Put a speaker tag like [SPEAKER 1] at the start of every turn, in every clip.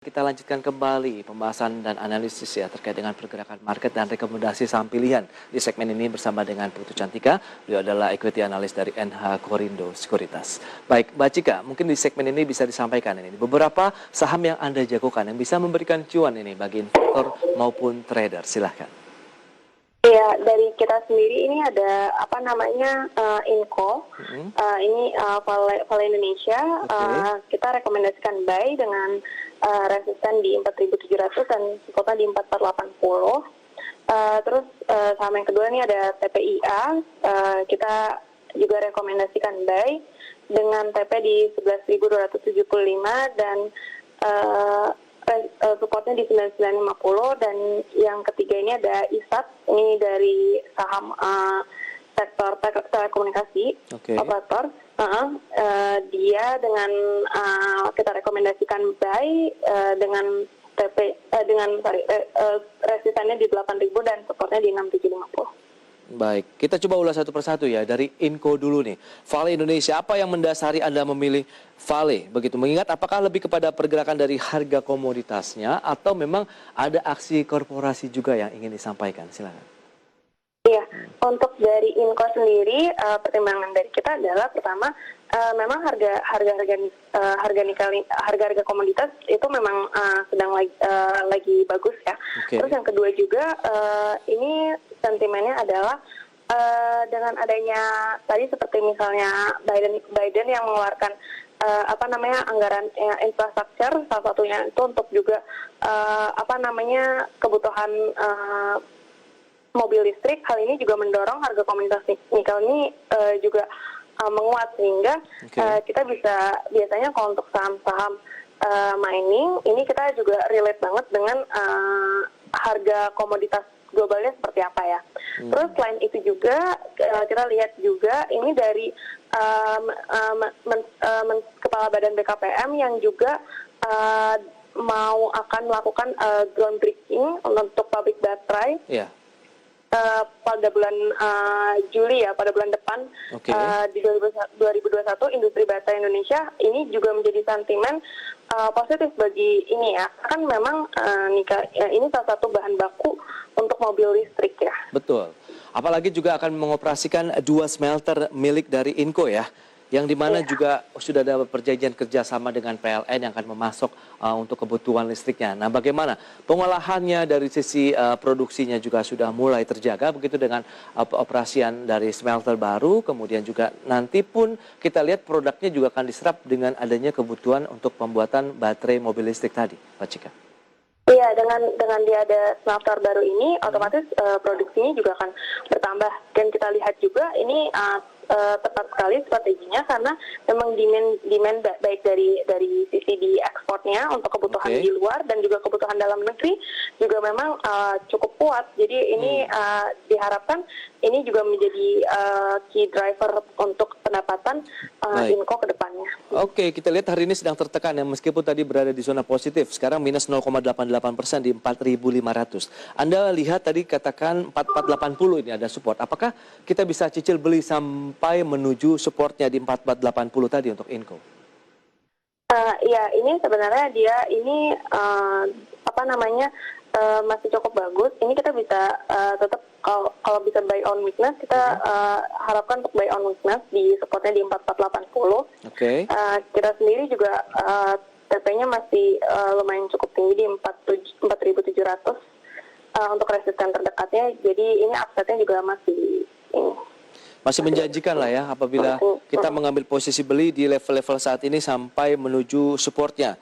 [SPEAKER 1] Kita lanjutkan kembali pembahasan dan analisis ya terkait dengan pergerakan market dan rekomendasi saham pilihan. Di segmen ini bersama dengan Putu Cantika, beliau adalah equity analis dari NH Korindo Sekuritas. Baik, Mbak Cika, mungkin di segmen ini bisa disampaikan ini beberapa saham yang Anda jagokan yang bisa memberikan cuan ini bagi investor maupun trader. Silahkan.
[SPEAKER 2] Ya, dari kita sendiri ini ada Inco. Ini Vale Indonesia. Kita rekomendasikan buy dengan resisten di 4.700 dan supportnya di 4.480. Terus saham yang kedua ini ada TPIA. Kita juga rekomendasikan buy dengan TP di 11.275 dan supportnya di 9950. Dan yang ketiga ini ada ISAT, ini dari saham sektor telekomunikasi operator. Dia dengan kita rekomendasikan buy dengan resistannya di 8.000 dan supportnya di 6750.
[SPEAKER 1] Baik, kita coba ulas satu persatu ya. Dari Inco dulu nih. Vale Indonesia, apa yang mendasari Anda memilih Vale? Begitu, mengingat apakah lebih kepada pergerakan dari harga komoditasnya atau memang ada aksi korporasi juga yang ingin disampaikan? Silakan.
[SPEAKER 2] Iya, untuk dari Inco sendiri, pertimbangan dari kita adalah pertama, memang harga komoditas itu memang sedang lagi bagus ya. Terus yang kedua juga ini sentimennya adalah dengan adanya tadi seperti misalnya Biden yang mengeluarkan anggaran infrastruktur, salah satunya itu untuk juga kebutuhan mobil listrik. Hal ini juga mendorong harga komoditas nikel ini juga menguat, sehingga kita bisa biasanya kalau untuk saham-saham mining ini kita juga relate banget dengan harga komoditas globalnya seperti apa ya. Terus selain itu juga kita lihat juga ini dari Kepala Badan BKPM yang juga akan melakukan groundbreaking untuk pabrik baterai. Pada bulan Juli ya, pada bulan depan di 2021, industri baterai Indonesia ini juga menjadi sentimen positif bagi ini ya. Kan memang ini salah satu bahan baku untuk mobil listrik ya.
[SPEAKER 1] Betul. Apalagi juga akan mengoperasikan 2 smelter milik dari Inco ya. Yang dimana juga sudah ada perjanjian kerjasama dengan PLN yang akan memasok untuk kebutuhan listriknya. Nah, bagaimana pengolahannya dari sisi produksinya juga sudah mulai terjaga begitu dengan operasian dari smelter baru, kemudian juga nanti pun kita lihat produknya juga akan diserap dengan adanya kebutuhan untuk pembuatan baterai mobil listrik tadi, Pak Cika.
[SPEAKER 2] Iya, dengan dia ada smelter baru ini, otomatis produksinya juga akan bertambah. Dan kita lihat juga ini tepat sekali strateginya karena memang demand baik dari sisi di ekspornya untuk kebutuhan di luar dan juga kebutuhan dalam negeri juga memang cukup kuat. Jadi ini diharapkan ini juga menjadi key driver untuk pendapatan Inco ke depannya.
[SPEAKER 1] Oke, kita lihat hari ini sedang tertekan ya, meskipun tadi berada di zona positif, sekarang minus 0,88% di 4.500. Anda lihat tadi katakan 4.480 ini ada support. Apakah kita bisa cicil beli sampai menuju supportnya di 4.480 tadi untuk Inco?
[SPEAKER 2] Ya, ini sebenarnya dia ini masih cukup bagus. Ini kita bisa tetap kalau bisa buy on weakness, kita harapkan untuk buy on weakness di supportnya di 4.480. Kita sendiri juga TP-nya masih lumayan cukup tinggi di 4.700 untuk resisten terdekatnya. Jadi ini upside-nya juga masih
[SPEAKER 1] menjanjikan lah ya apabila kita mengambil posisi beli di level-level saat ini sampai menuju supportnya.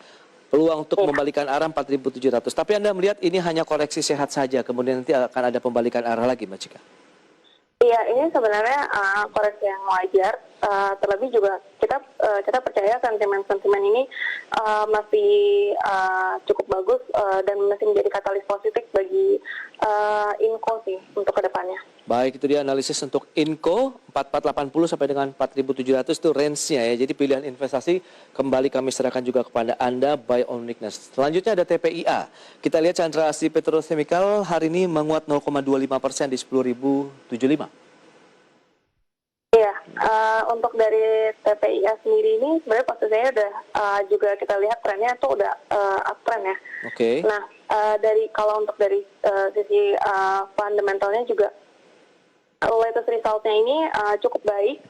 [SPEAKER 1] Peluang untuk membalikan arah 4.700. Tapi Anda melihat ini hanya koreksi sehat saja, kemudian nanti akan ada pembalikan arah lagi, Mbak Cika?
[SPEAKER 2] Iya, ini sebenarnya koreksi yang wajar. Terlebih juga kita percaya sentimen ini masih cukup bagus dan masih menjadi katalis positif bagi Inco sih untuk kedepannya.
[SPEAKER 1] Baik, itu dia analisis untuk Inco 4.480 sampai dengan 4.700 itu range-nya ya. Jadi pilihan investasi kembali kami serahkan juga kepada Anda buy on weakness. Selanjutnya ada TPIA. Kita lihat Chandra Asri Petrochemical hari ini menguat 0,25% di 10.075.
[SPEAKER 2] Iya, untuk dari TPIA sendiri ini sebenarnya posisinya udah juga kita lihat trennya itu udah uptrend ya.
[SPEAKER 1] Oke.
[SPEAKER 2] Nah, kalau untuk dari sisi fundamentalnya juga latest resultnya ini cukup baik.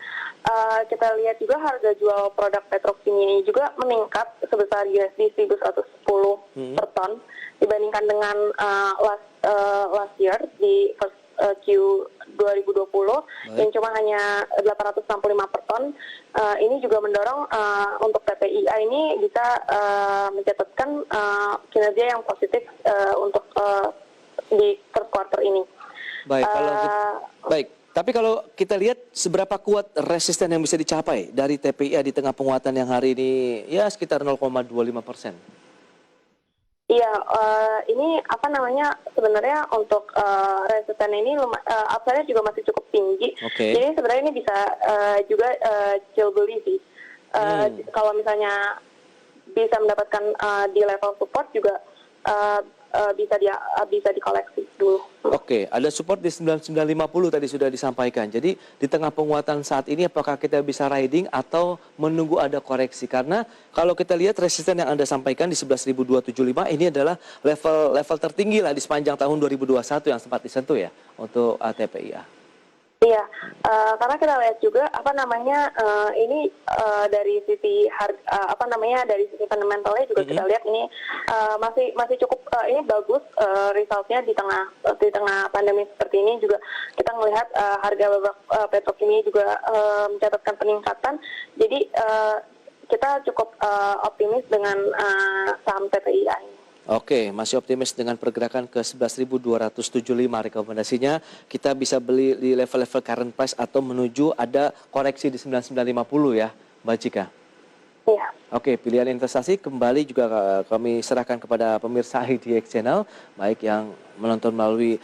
[SPEAKER 2] Kita lihat juga harga jual produk petrokimia ini juga meningkat sebesar USD 1.110 per ton dibandingkan dengan last year di first Q 2020 yang cuma hanya 865 per ton. Ini juga mendorong untuk TPIA ini bisa mencatatkan kinerja yang positif untuk di first quarter ini.
[SPEAKER 1] Baik, baik. Tapi kalau kita lihat seberapa kuat resisten yang bisa dicapai dari TPIA di tengah penguatan yang hari ini ya sekitar 0,25%.
[SPEAKER 2] Iya, ini apa namanya sebenarnya untuk resisten ini upside-nya juga masih cukup tinggi.
[SPEAKER 1] Oke.
[SPEAKER 2] Jadi sebenarnya ini bisa juga jual beli sih. Kalau misalnya bisa mendapatkan di level support juga bisa dikoleksi dulu.
[SPEAKER 1] Oke, ada support di 9950 tadi sudah disampaikan. Jadi di tengah penguatan saat ini apakah kita bisa riding atau menunggu ada koreksi? Karena kalau kita lihat resisten yang Anda sampaikan di 11.275 ini adalah level tertinggi lah di sepanjang tahun 2021 yang sempat disentuh ya untuk TPIA.
[SPEAKER 2] Iya, karena kita lihat juga apa namanya ini dari sisi dari sisi fundamentalnya juga kita lihat ini masih cukup ini bagus resultnya di tengah pandemi seperti ini juga kita melihat harga petrokimia juga mencatatkan peningkatan. Jadi kita cukup optimis dengan saham TPIA ini.
[SPEAKER 1] Oke, masih optimis dengan pergerakan ke 11.275 rekomendasinya. Kita bisa beli di level-level current price atau menuju ada koreksi di 9950 ya, Mbak Cika.
[SPEAKER 2] Iya.
[SPEAKER 1] Oke, pilihan investasi kembali juga kami serahkan kepada pemirsa IDX Channel, baik yang menonton melalui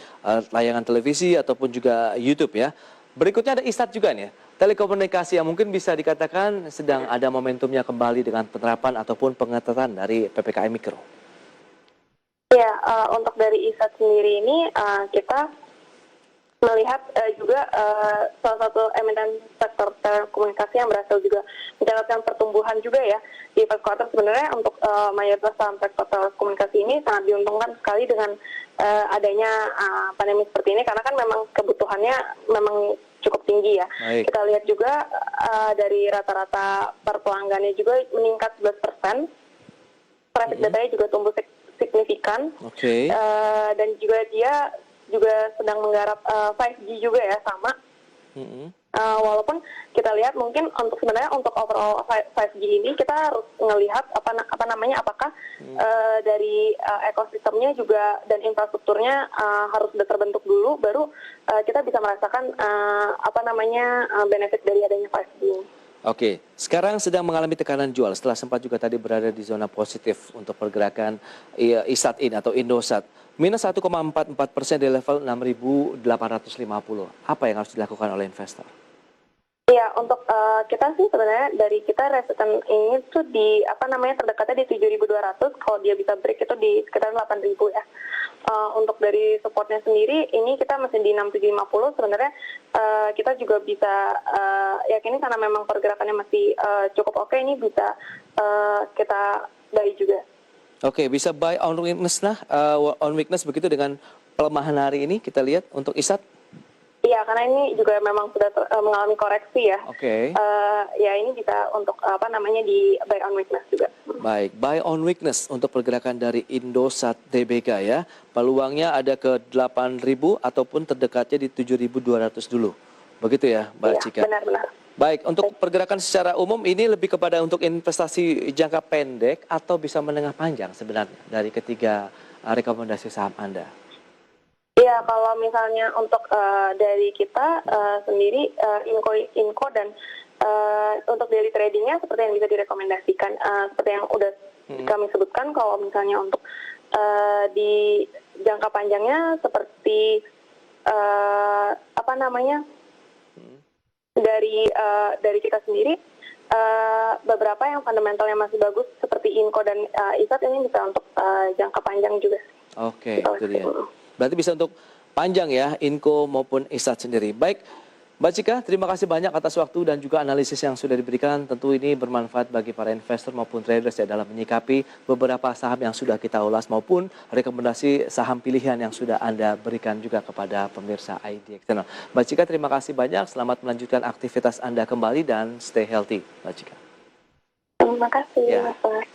[SPEAKER 1] layangan televisi ataupun juga YouTube ya. Berikutnya ada ISAT juga nih ya, telekomunikasi yang mungkin bisa dikatakan sedang ada momentumnya kembali dengan penerapan ataupun pengetatan dari PPKM Mikro.
[SPEAKER 2] Ya, untuk dari ISAT sendiri ini kita melihat juga salah satu emiten sektor telekomunikasi yang berhasil juga mencatatkan pertumbuhan juga ya di first quarter. Sebenarnya untuk mayoritas saham sektor telekomunikasi ini sangat diuntungkan sekali dengan adanya pandemi seperti ini karena kan memang kebutuhannya memang cukup tinggi ya.
[SPEAKER 1] Baik.
[SPEAKER 2] Kita lihat juga dari rata-rata per pelanggannya juga meningkat 11%. Traffic datanya juga tumbuh signifikan.
[SPEAKER 1] Oke.
[SPEAKER 2] Dan juga dia juga sedang menggarap 5G juga ya sama. Walaupun kita lihat mungkin sebenarnya untuk overall 5G ini kita harus ngelihat apakah dari ekosistemnya juga dan infrastrukturnya harus sudah terbentuk dulu baru kita bisa merasakan benefit dari adanya 5G ini.
[SPEAKER 1] Oke, sekarang sedang mengalami tekanan jual setelah sempat juga tadi berada di zona positif untuk pergerakan ISAT-IN atau Indosat. Minus 1,44% di level 6.850. Apa yang harus dilakukan oleh investor?
[SPEAKER 2] Iya, untuk kita sih sebenarnya dari kita resisten ini tuh terdekatnya di 7.200. Kalau dia bisa break itu di sekitar 8.000 ya. Untuk dari supportnya sendiri ini kita masih di 6.750. Sebenarnya kita juga bisa yakini karena memang pergerakannya masih cukup oke, ini bisa kita buy juga.
[SPEAKER 1] Oke, bisa buy on weakness on weakness begitu dengan pelemahan hari ini kita lihat untuk ISAT.
[SPEAKER 2] Iya, karena ini juga memang sudah mengalami koreksi ya.
[SPEAKER 1] Oke.
[SPEAKER 2] Ya ini bisa untuk di buy on weakness juga.
[SPEAKER 1] Baik, buy on weakness untuk pergerakan dari Indosat Tbk ya. Peluangnya ada ke 8.000 ataupun terdekatnya di 7.200 dulu. Begitu ya, Mbak Cika?
[SPEAKER 2] Iya, benar-benar.
[SPEAKER 1] Baik, untuk pergerakan secara umum ini lebih kepada untuk investasi jangka pendek atau bisa menengah panjang sebenarnya dari ketiga rekomendasi saham Anda?
[SPEAKER 2] Iya, kalau misalnya untuk dari kita sendiri Inco dan untuk daily tradingnya seperti yang bisa direkomendasikan seperti yang udah kami sebutkan. Kalau misalnya untuk di jangka panjangnya seperti dari kita sendiri beberapa yang fundamentalnya masih bagus seperti Inco dan ISAT ini bisa untuk jangka panjang juga. Oke,
[SPEAKER 1] itu dia. Berarti bisa untuk panjang ya, Inco maupun ISAT sendiri. Baik, Mbak Cika, terima kasih banyak atas waktu dan juga analisis yang sudah diberikan. Tentu ini bermanfaat bagi para investor maupun traders ya dalam menyikapi beberapa saham yang sudah kita ulas maupun rekomendasi saham pilihan yang sudah Anda berikan juga kepada pemirsa ID External. Mbak Cika, terima kasih banyak. Selamat melanjutkan aktivitas Anda kembali dan stay healthy, Mbak Cika.
[SPEAKER 2] Terima kasih,
[SPEAKER 1] Ya.
[SPEAKER 2] Mas.